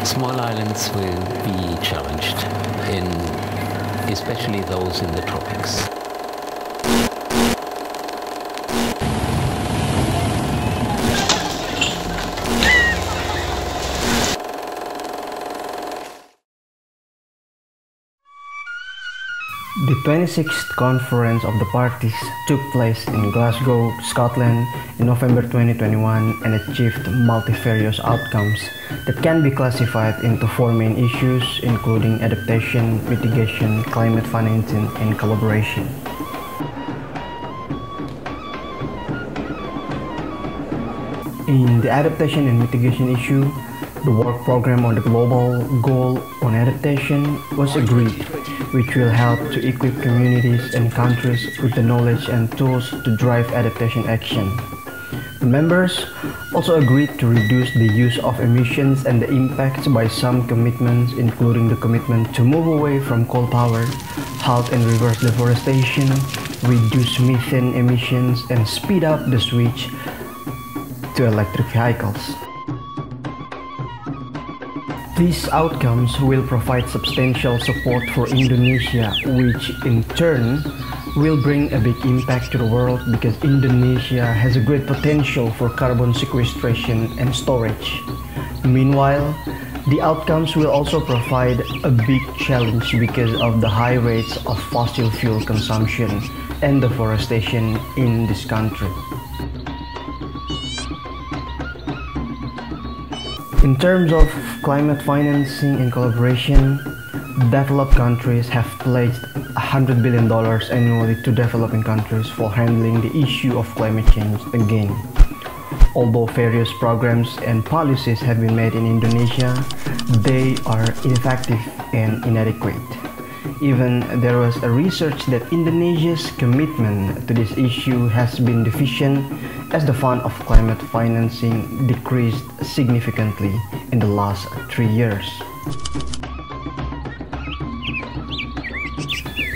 Small islands will be challenged, especially those in the tropics. The 26th Conference of the Parties took place in Glasgow, Scotland in November 2021 and achieved multifarious outcomes that can be classified into four main issues, including adaptation, mitigation, climate financing, and collaboration. In the adaptation and mitigation issue, the work program on the global goal on adaptation was agreed, which will help to equip communities and countries with the knowledge and tools to drive adaptation action. The members also agreed to reduce the use of emissions and the impacts by some commitments, including the commitment to move away from coal power, halt and reverse deforestation, reduce methane emissions, and speed up the switch to electric vehicles. These outcomes will provide substantial support for Indonesia, which in turn will bring a big impact to the world because Indonesia has a great potential for carbon sequestration and storage. Meanwhile, the outcomes will also provide a big challenge because of the high rates of fossil fuel consumption and deforestation in this country. In terms of climate financing and collaboration, developed countries have pledged $100 billion annually to developing countries for handling the issue of climate change again. Although various programs and policies have been made in Indonesia, they are ineffective and inadequate. Even there was a research that Indonesia's commitment to this issue has been deficient as the fund of climate financing decreased significantly in the last 3 years.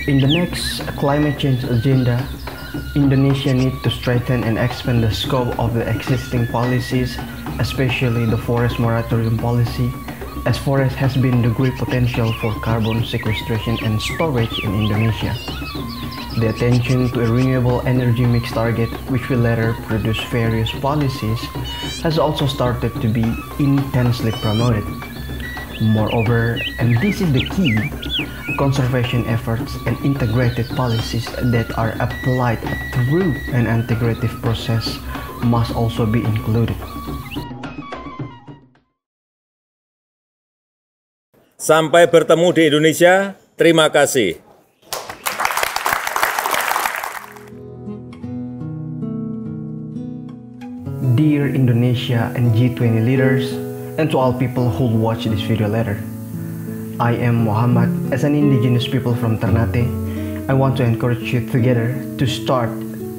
In the next climate change agenda, Indonesia needs to strengthen and expand the scope of the existing policies, especially the forest moratorium policy, as forest has been the great potential for carbon sequestration and storage in Indonesia. The attention to a renewable energy mix target, which will later produce various policies, has also started to be intensely promoted. Moreover, and this is the key, conservation efforts and integrated policies that are applied through an integrative process must also be included. Sampai bertemu di Indonesia, terima kasih. Dear Indonesia and G20 leaders, and to all people who will watch this video later, I am Muhammad. As an indigenous people from Ternate, I want to encourage you together to start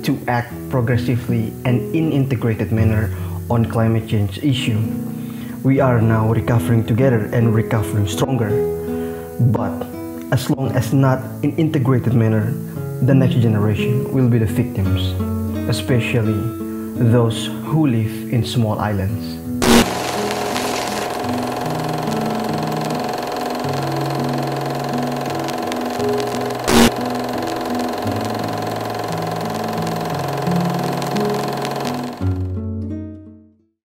to act progressively and in integrated manner on climate change issue. We are now recovering together and recovering stronger, but as long as not in integrated manner, the next generation will be the victims, especially those who live in small islands.